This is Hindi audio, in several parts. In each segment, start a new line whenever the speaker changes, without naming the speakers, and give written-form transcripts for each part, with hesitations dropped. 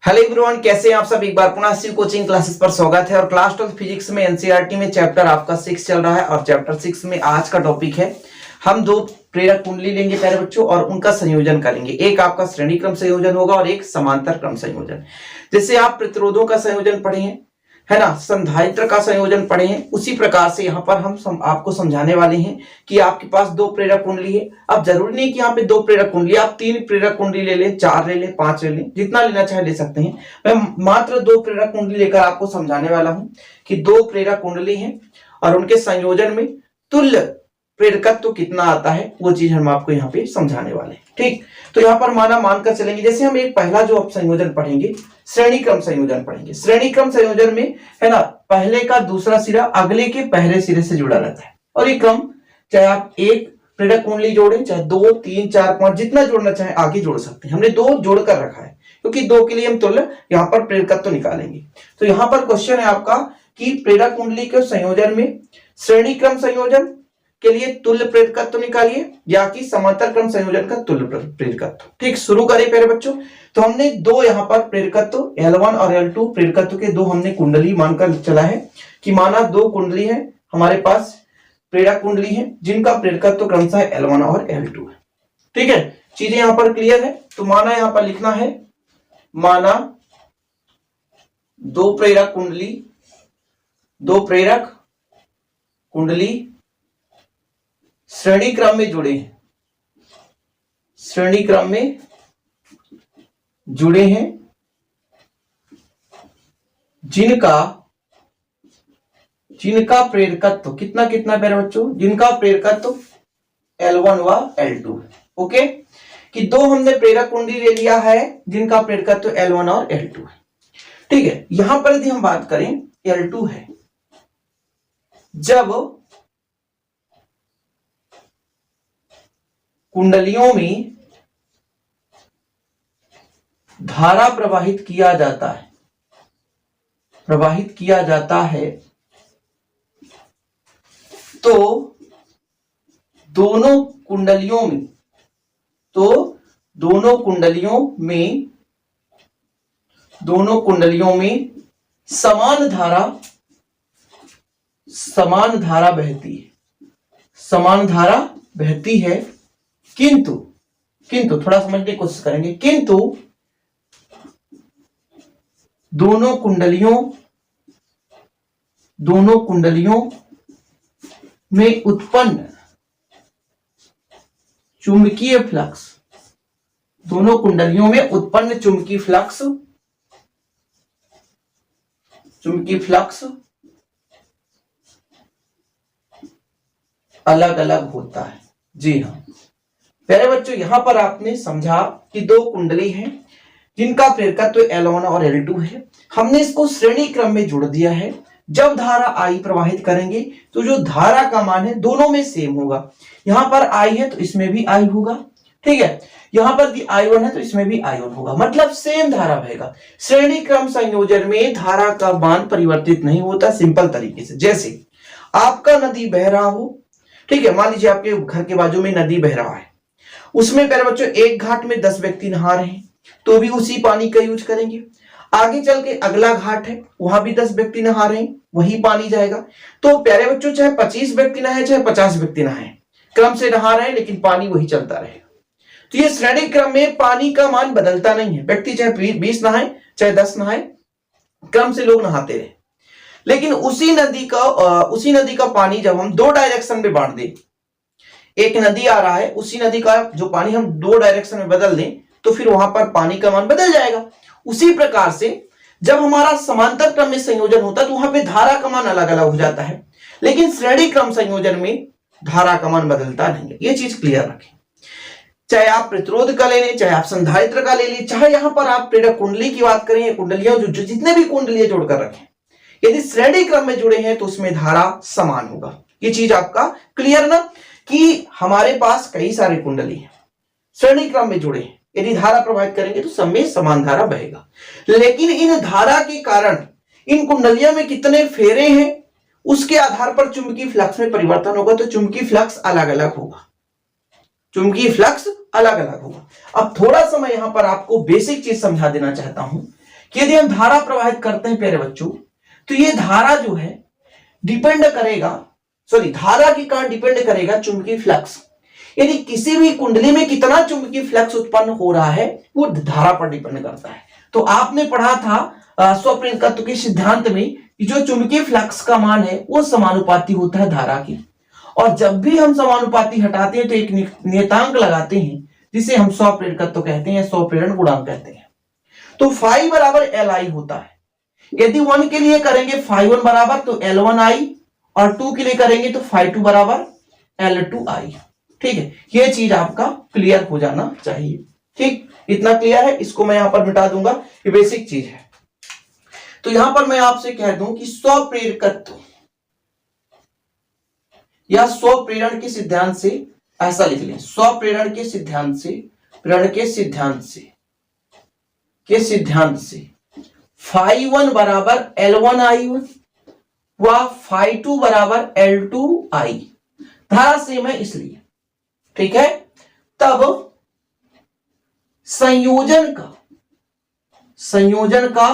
हेलो एवरीवन, कैसे हैं आप सब। एक बार पुनः शिव कोचिंग क्लासेस पर स्वागत है। और क्लास 12 फिजिक्स में एनसीईआरटी में चैप्टर आपका 6 चल रहा है और चैप्टर 6 में आज का टॉपिक है, हम दो प्रेरक कुंडली लेंगे प्यारे बच्चों और उनका संयोजन करेंगे। एक आपका श्रेणी क्रम संयोजन होगा और एक समांतर क्रम संयोजन। जैसे आप प्रतिरोधों का संयोजन पढ़े हैं, है ना, संधारित्र का संयोजन पढ़े हैं, उसी प्रकार से यहाँ पर हम आपको समझाने वाले हैं कि आपके पास दो प्रेरक कुंडली है। अब जरूरी नहीं कि यहाँ पे दो प्रेरक कुंडली, आप 3 प्रेरक कुंडली ले लें, 4 ले लें, 5 ले लें, जितना लेना चाहे ले सकते हैं। मैं मात्र 2 प्रेरक कुंडली लेकर आपको समझाने वाला हूं कि 2 प्रेरक कुंडली हैं और उनके संयोजन में तुल्य प्रेरकत्व तो कितना आता है, वो चीज हम आपको यहाँ पे समझाने वाले हैं। ठीक, तो यहाँ पर मानकर चलेंगे। जैसे हम एक पहला जो आप संयोजन पढ़ेंगे, श्रेणी क्रम संयोजन पढ़ेंगे। श्रेणी क्रम संयोजन में, है ना, पहले का दूसरा सिरा अगले के पहले सिरे से जुड़ा रहता है। और ये क्रम चाहे आप एक प्रेरक कुंडली जोड़ें, चाहे 2, 3, 4, 5 जितना जोड़ना चाहे आगे जोड़ सकते हैं। हमने 2 जोड़कर रखा है क्योंकि 2 के लिए हम तुल्य यहाँ पर प्रेरकत्व तो निकालेंगे। तो यहाँ पर क्वेश्चन है आपका कि प्रेरक कुंडली के संयोजन में श्रेणी क्रम संयोजन के लिए तुल्य प्रेरकत्व तो निकालिए या कि समांतर क्रम संयोजन का तुल्य प्रेरकत्व। ठीक, शुरू करें प्यारे बच्चों। तो हमने 2 यहाँ पर प्रेरकत्व L1 और L2 प्रेरकत्व के 2 हमने कुंडली मानकर चला है कि माना 2 कुंडली है हमारे पास, प्रेरक कुंडली है जिनका प्रेरकत्व क्रमशः L1 और L2 है। ठीक है, चीजें यहां पर क्लियर है। तो माना यहां पर लिखना है, माना 2 प्रेरक कुंडली श्रेणी क्रम में जुड़े हैं, श्रेणी क्रम में जुड़े हैं, जिनका प्रेरकत्व कितना प्यारे बच्चों, जिनका प्रेरकत्व L1 व L2 है। ओके, कि 2 हमने प्रेरक कुंडली ले लिया है जिनका प्रेरकत्व L1 और L2 है। ठीक है, यहां पर यदि हम बात करें L2 है, जब कुंडलियों में धारा प्रवाहित किया जाता है तो दोनों कुंडलियों में समान धारा बहती है, किंतु थोड़ा समझने की कोशिश करेंगे, किंतु दोनों कुंडलियों में उत्पन्न चुंबकीय फ्लक्स अलग अलग होता है। जी हाँ प्यारे बच्चों, यहां पर आपने समझा कि 2 कुंडली हैं जिनका प्रेरकत्व L1 और L2 है। हमने इसको श्रेणी क्रम में जोड़ दिया है। जब धारा I प्रवाहित करेंगे तो जो धारा का मान है दोनों में सेम होगा। यहां पर I है तो इसमें भी I होगा। ठीक है, यहां पर I1 है तो इसमें भी I1 होगा, मतलब सेम धारा बहेगा। श्रेणी क्रम संयोजन में धारा का मान परिवर्तित नहीं होता। सिंपल तरीके से, जैसे आपका नदी बह रहा हो, ठीक है, मान लीजिए आपके घर के बाजू में नदी बह रहा है, उसमें प्यारे बच्चों एक घाट में 10 व्यक्ति नहा रहे हैं तो भी उसी पानी का यूज करेंगे। आगे चल के अगला घाट है, वहां भी 10 व्यक्ति नहा रहे हैं, वही पानी जाएगा। तो प्यारे बच्चों चाहे 25 व्यक्ति नहाए चाहे 50 व्यक्ति नहाए, क्रम से नहा रहे हैं लेकिन पानी वही चलता रहेगा। तो ये श्रेणी क्रम में पानी का मान बदलता नहीं है। व्यक्ति चाहे 20 नहाए चाहे 10 नहाए, क्रम से लोग नहाते रहे। लेकिन उसी नदी का पानी जब हम 2 डायरेक्शन में बांट दें, एक नदी आ रहा है, उसी नदी का जो पानी हम 2 डायरेक्शन में बदल दें तो फिर वहां पर पानी का मान बदल जाएगा। उसी प्रकार से जब हमारा समांतर क्रम में संयोजन होता है तो वहां पे धारा का मान अलग अलग हो जाता है, लेकिन श्रेणी क्रम संयोजन में धारा का मान बदलता नहीं है। ये चीज क्लियर रखें। चाहे आप प्रतिरोध का ले लें, चाहे आप संधारित्र का ले लें, चाहे यहां पर आप प्रेरक कुंडली की बात करें, कुंडलियां जो जितने भी कुंडलियां जोड़कर रखें, यदि श्रेणी क्रम में जुड़े हैं तो उसमें धारा समान होगा। ये चीज आपका क्लियर ना, कि हमारे पास कई सारे कुंडली हैं, श्रेणी क्रम में जुड़े हैं, यदि धारा प्रवाहित करेंगे तो सब में समान धारा बहेगा। लेकिन इन धारा के कारण इन कुंडलियों में कितने फेरे हैं उसके आधार पर चुंबकीय फ्लक्स में परिवर्तन होगा। तो चुंबकीय फ्लक्स अलग अलग होगा, अब थोड़ा सा मैं यहां पर आपको बेसिक चीज समझा देना चाहता हूं कि यदि हम धारा प्रवाहित करते हैं प्यारे बच्चों, तो ये धारा जो है डिपेंड करेगा, धारा के कारण डिपेंड करेगा चुंबकीय फ्लक्स। यदि किसी भी कुंडली में कितना चुंबकीय फ्लक्स उत्पन्न हो रहा है वो धारा पर डिपेंड करता है। तो आपने पढ़ा था स्वप्रेरकत्व के सिद्धांत में कि जो चुंबकीय फ्लक्स का मान है वो समानुपाती होता है धारा की, और जब भी हम समानुपाती हटाते हैं तो एक नियतांक लगाते हैं जिसे हम स्वप्रेरकत्व कहते हैं, स्वप्रेरण गुणांक कहते हैं। तो फाई बराबर एल आई होता है। यदि 1 के लिए करेंगे फाई 1 बराबर तो L1 आई, और 2 के लिए करेंगे तो फाई 2 बराबर L2 आई। ठीक है, ये चीज आपका क्लियर हो जाना चाहिए। ठीक, इतना क्लियर है, इसको मैं यहां पर मिटा दूंगा, ये बेसिक चीज है। तो यहां पर मैं आपसे कह दूं कि स्वप्रेरकत्व या स्वप्रेरण के सिद्धांत से ऐसा लिख लें, स्वप्रेरण के सिद्धांत से, प्रेरण के सिद्धांत से फाई 1 बराबर L1 I1 व फाई 2 बराबर L2 I। धारा सेम है इसलिए। ठीक है, तब संयोजन का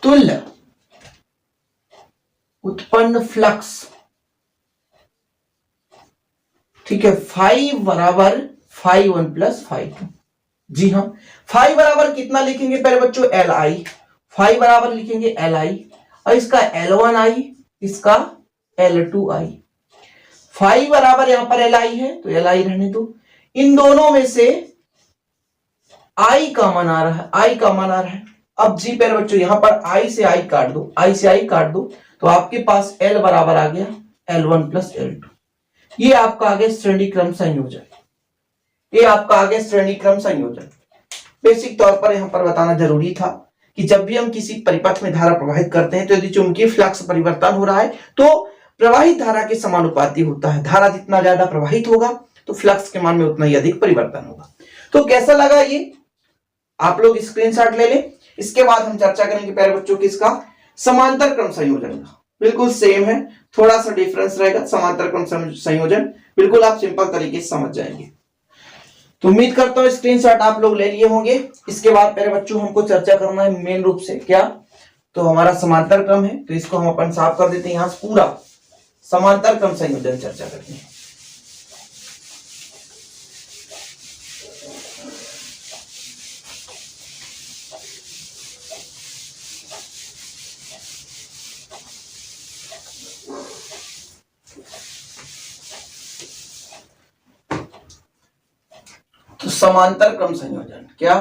तुल्य उत्पन्न फ्लक्स, ठीक है, फाई बराबर फाई 1 प्लस फाई 2। जी हां, फाई बराबर कितना लिखेंगे पहले बच्चों, एल आई। फाई बराबर लिखेंगे एल आई, और इसका L1 आई, इसका L2 आई। फाई बराबर यहां पर एल आई है तो एल आई रहने दो। इन दोनों में से आई कॉमन आ रहा है, अब जी प्यारे बच्चों यहां पर आई से आई काट दो, तो आपके पास L बराबर आ गया L1 प्लस L2। ये आपका आ गया श्रेणी क्रम संयोजन। बेसिक तौर पर यहां पर बताना जरूरी था कि जब भी हम किसी परिपथ में धारा प्रवाहित करते हैं तो यदि चुंबकीय फ्लक्स परिवर्तन हो रहा है तो प्रवाहित धारा के समानुपाती होता है। धारा जितना ज्यादा प्रवाहित होगा तो फ्लक्स के मान में उतना ही अधिक परिवर्तन होगा। तो कैसा लगा ये, आप लोग स्क्रीनशॉट ले लें। इसके बाद हम चर्चा करेंगे प्यारे बच्चों किसका, समांतर क्रम संयोजन का। बिल्कुल सेम है, थोड़ा सा डिफरेंस रहेगा। समांतर क्रम संयोजन बिल्कुल आप सिंपल तरीके से समझ जाएंगे। तो उम्मीद करता हूं स्क्रीनशॉट आप लोग ले लिए होंगे। इसके बाद प्यारे बच्चों हमको चर्चा करना है मेन रूप से क्या, तो हमारा समांतर क्रम है, तो इसको हम अपन साफ कर देते हैं। यहां से पूरा समांतर क्रम संयोजन चर्चा करते हैं। तो समांतर क्रम संयोजन क्या,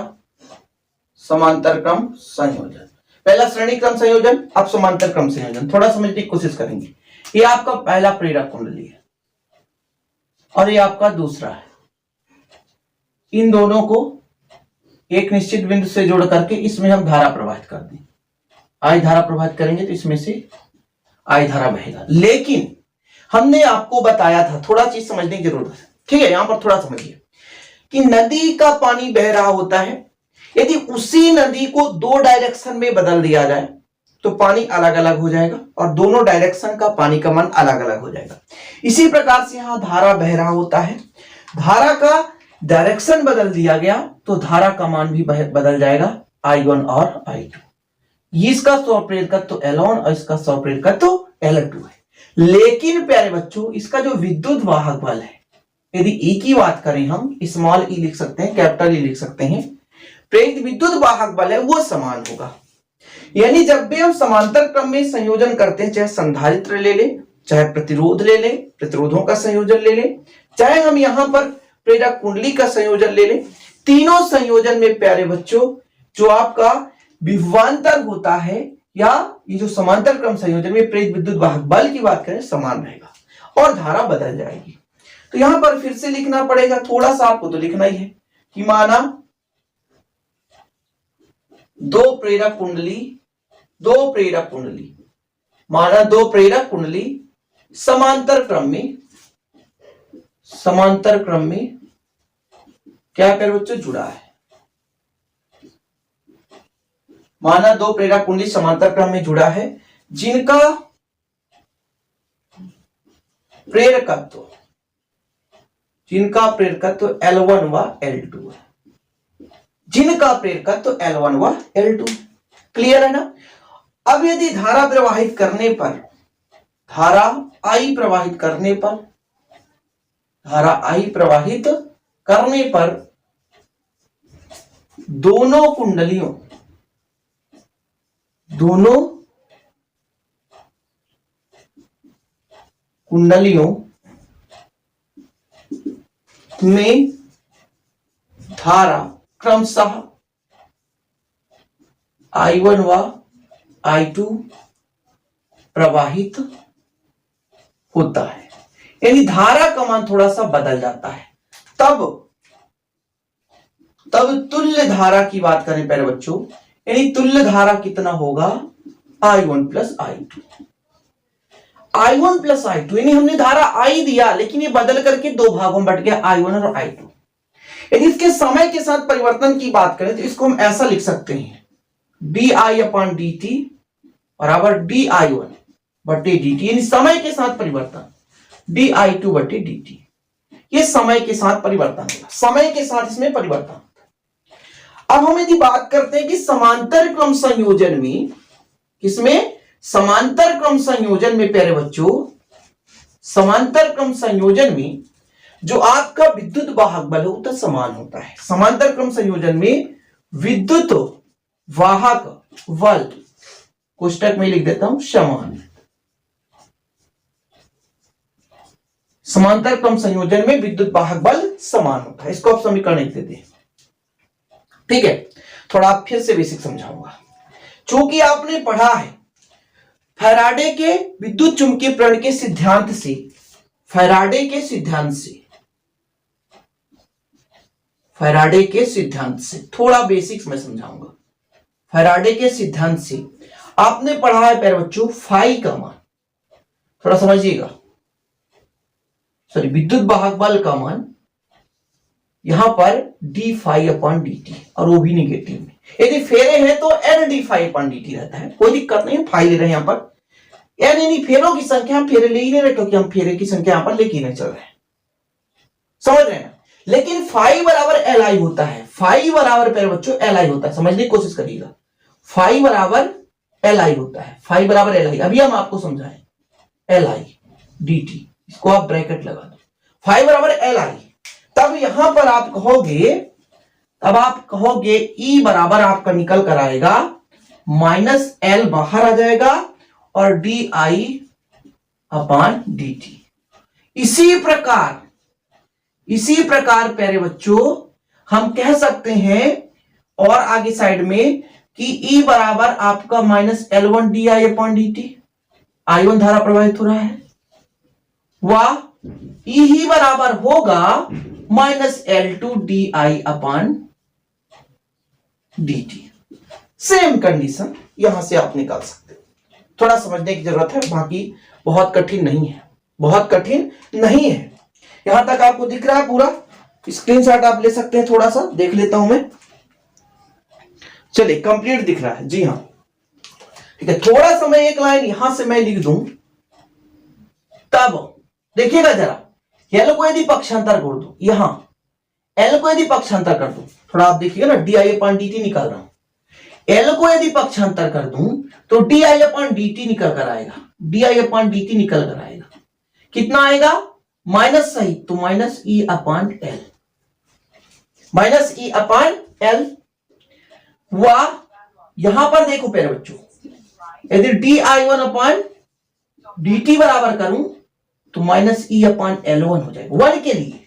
समांतर क्रम संयोजन, पहला श्रेणी क्रम संयोजन, अब समांतर क्रम संयोजन। थोड़ा समझने की कोशिश करेंगे। ये आपका पहला प्रेरक कुंडली है और ये आपका दूसरा है। इन दोनों को एक निश्चित बिंदु से जोड़ करके इसमें हम धारा प्रवाहित कर दें। आई धारा प्रवाहित करेंगे तो इसमें से आई धारा बहेगा। लेकिन हमने आपको बताया था, थोड़ा चीज समझने की जरूरत है। ठीक है, यहां पर थोड़ा समझिए कि नदी का पानी बह रहा होता है, यदि उसी नदी को 2 डायरेक्शन में बदल दिया जाए तो पानी अलग अलग हो जाएगा और दोनों डायरेक्शन का पानी का मान अलग अलग हो जाएगा। इसी प्रकार से यहां धारा बह रहा होता है, धारा का डायरेक्शन बदल दिया गया तो धारा का मान भी बदल जाएगा, I1 और I2। इसका स्वप्रेरकत्व L1 और इसका स्वप्रेरकत्व L2 है। लेकिन प्यारे बच्चों इसका जो विद्युत वाहक बल है, यदि E की बात करें हम स्मॉल e लिख सकते हैं, कैपिटल E लिख सकते हैं, प्रेरित विद्युत वाहक बल है वो समान होगा। यानी जब भी हम समांतर क्रम में संयोजन करते हैं, चाहे संधारित्र ले लें, चाहे प्रतिरोध ले लें, प्रतिरोधों का संयोजन ले लें, चाहे हम यहां पर प्रेरक कुंडली का संयोजन ले लें, तीनों संयोजन में प्यारे बच्चों जो आपका विभवांतर होता है या ये जो समांतर क्रम संयोजन में प्रेरित विद्युत वाहक बल की बात करें समान रहेगा और धारा बदल जाएगी। तो यहां पर फिर से लिखना पड़ेगा, थोड़ा सा आपको तो लिखना ही है कि माना दो प्रेरक कुंडली समांतर क्रम में क्या कर बच्चों जुड़ा है। माना 2 प्रेरक कुंडली समांतर क्रम में जुड़ा है जिनका प्रेरकत्व L1 व L2 है। जिनका प्रेरकत्व L1 व L2। क्लियर है ना। अब यदि धारा प्रवाहित करने पर, धारा I प्रवाहित करने पर, धारा I प्रवाहित करने पर दोनों कुंडलियों में धारा क्रमशः I1 व I2 प्रवाहित होता है। यानी धारा का मान थोड़ा सा बदल जाता है। तब तुल्य धारा की बात करें प्यारे बच्चों, यानी तुल्य धारा कितना होगा, I1 plus I2। I1 plus I2 यानी हमने धारा I दिया, लेकिन ये बदल करके दो भागों में बट गया, I1 और I2। यदि इसके समय के साथ परिवर्तन की बात करें तो इसको हम ऐसा लिख सकते हैं, di अपॉन dt बराबर di1 बटे dt, यानी समय के साथ परिवर्तन di2 बटे dt। ये समय के साथ परिवर्तन होगा, समय के साथ इसमें परिवर्तन। अब हम यदि बात करते हैं कि समांतर क्रम संयोजन में, किसमें, समांतर क्रम संयोजन में प्यारे बच्चों, समांतर क्रम संयोजन में जो आपका विद्युत वाहक बल होता है समान होता है। समांतर क्रम संयोजन में विद्युत वाहक बल, कोष्टक में लिख देता हूं समान। समांतर क्रम संयोजन में विद्युत वाहक बल समान होता है, इसको आप समीकरण लिख देते हैं। ठीक है, थोड़ा आप फिर से बेसिक समझाऊंगा। चूंकि आपने पढ़ा है फैराडे के विद्युत चुंबकीय प्रेरण के सिद्धांत से, फैराडे के सिद्धांत से थोड़ा बेसिक्स में समझाऊंगा। फैराडे के सिद्धांत से आपने पढ़ा है प्यारे बच्चों फाई का मान, थोड़ा समझिएगा, सॉरी विद्युत वाहक बल का मान यहां पर d phi upon D t, और वो भी निगेटिव में। यदि फेरे हैं तो n d phi upon D t रहता है, कोई दिक्कत नहीं, फाई ले रहे हैं यहां पर। एन यानी फेरों की संख्या, हम फेरे ले ही नहीं रहे क्योंकि हम फेरे की संख्या यहां पर लेके नहीं चल रहे हैं, समझ रहे हैं। लेकिन फाई बराबर एल आई होता है, फाई बराबर प्यारे बच्चों एल आई होता है, समझने की कोशिश करिएगा। फाई बराबर एल आई होता है, फाई बराबर एल आई, अभी हम आपको समझाएं, एल आई डी टी, इसको आप ब्रैकेट लगा दो, फाई बराबर एल आई। तब यहां पर आप कहोगे, E बराबर आपका निकल कर आएगा माइनस एल बाहर आ जाएगा और D I upon D T. इसी प्रकार प्यारे बच्चों हम कह सकते हैं और आगे साइड में कि E बराबर आपका minus L one D I upon D T, I1 धारा प्रवाहित हो रहा है, वह E ही बराबर होगा minus L two D I upon D T. Same condition यहां से आप निकाल सकते हो, थोड़ा समझने की जरूरत है, बाकी बहुत कठिन नहीं है, बहुत कठिन नहीं है। यहां तक आपको दिख रहा है पूरा, स्क्रीनशॉट आप ले सकते हैं, थोड़ा सा देख लेता हूं मैं। चलिए कंप्लीट दिख रहा है, जी हाँ ठीक है। थोड़ा सा मैं एक लाइन यहां से मैं लिख दूं, तब देखिएगा जरा, एल को यदि पक्षांतर कर दो, यहां एल को यदि पक्षांतर कर दूं, थोड़ा आप देखिएगा ना, D I upon D T निकाल रहा हूं, एल को यदि पक्षांतर कर दूं तो D I upon D T निकल कर आएगा, D I upon D T निकल कर आएगा, कितना आएगा, माइनस सही तो minus E upon L, minus E upon L. वह यहां पर देखो प्यारे बच्चों, यदि D I one upon D T बराबर करूं तो minus E upon L one हो जाएगा 1 के लिए,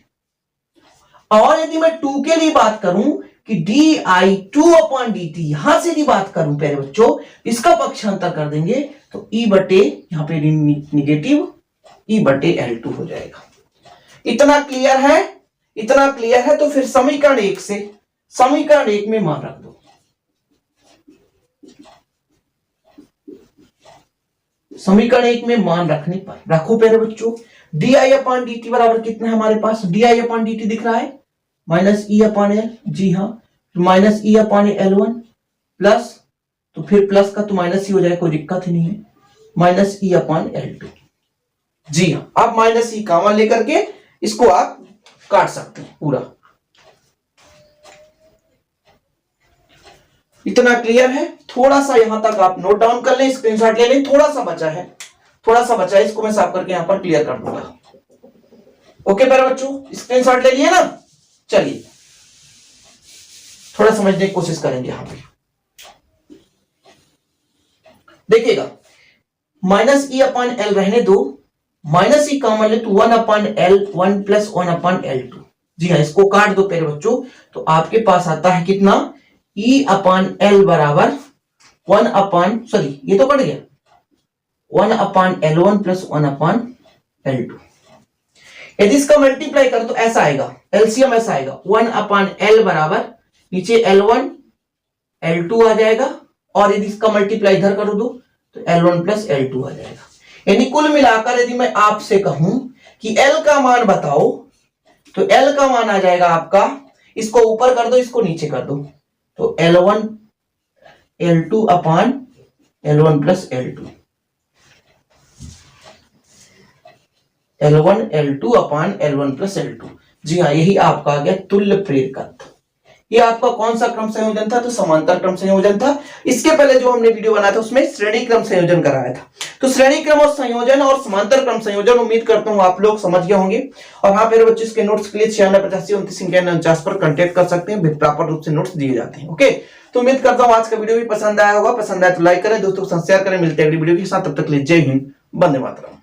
और यदि मैं 2 के लिए बात करूं कि D I two upon D T, यहां से यदि बात करूं प्यारे बच्चों, इसका पक्षांतर कर देंगे तो ई बटे यहां पे निगेटिव ई बटे एल टू हो जाएगा। इतना क्लियर है, इतना क्लियर है। तो फिर समीकरण 1 से समीकरण 1 में मान रख दो, समीकरण 1 में मान रखने पर रखो प्यारे बच्चों, D I upon D T बराबर कितना है हमारे पास, D I upon D T दिख रहा है माइनस ई अपॉन एल, जी हाँ, minus E upon L one plus, तो फिर प्लस का तो माइनस ही हो जाएगा, कोई दिक्कत ही नहीं है, minus E upon L two, जी हाँ। आप माइनस ई कामा लेकर के इसको आप काट सकते हैं पूरा। इतना क्लियर है? थोड़ा सा यहां तक आप नोट डाउन कर लें, स्क्रीनशॉट ले लें। थोड़ा सा बचा है, इसको मैं साफ करके यहां पर क्लियर कर दूंगा। ओके प्यारे बच्चों, स्क्रीनशॉट ले लिए ना? चलिए थोड़ा समझने की कोशिश करेंगे यहां पे। देखिएगा, माइनस ई अपॉन एल रहने दो, माइनस ई कॉमन ले तो 1 upon L, 1 plus 1 upon L 2। जी हाँ, इसको काट दो प्यारे बच्चों, तो आपके पास आता है कितना? ई अपॉन एल बराबर 1 अपॉन, सॉरी ये तो कट गया, 1 upon L1 plus 1 upon L2। यदि इसका मल्टीप्लाई करो तो ऐसा आएगा, एलसीएम ऐसा आएगा, 1 अपॉन L बराबर नीचे L1 L2 आ जाएगा, और यदि इसका मल्टीप्लाई इधर करो दो तो L1 प्लस L2 आ जाएगा। यानी कुल मिलाकर यदि मैं आपसे कहूं कि L का मान बताओ, तो L का मान आ जाएगा आपका, इसको ऊपर कर दो, इसको नीचे कर दो, तो L1 L2 upon L1 plus L2, L1 L2 upon L1 plus L2। जी हाँ, यही आपका आ गया तुल्य प्रेरकत्व। ये आपका कौन सा क्रम संयोजन था? तो समांतर क्रम संयोजन था। इसके पहले जो हमने वीडियो बनाया था उसमें श्रेणी क्रम संयोजन कराया था। तो श्रेणी क्रम और संयोजन और समांतर क्रम संयोजन उम्मीद करता हूं आप लोग समझ गए होंगे। और हाँ, मेरे बच्चे इसके नोट्स के लिए 968529 पर कांटेक्ट कर सकते हैं, प्रॉपर रूप से नोट्स दिए जाते हैं। ओके, तो उम्मीद करता हूं आज का वीडियो भी पसंद आया होगा। पसंद आया तो लाइक करें, दोस्तों को शेयर करें। मिलते हैं अगली वीडियो के साथ, तब तक के लिए जय हिंद, वंदे मातरम।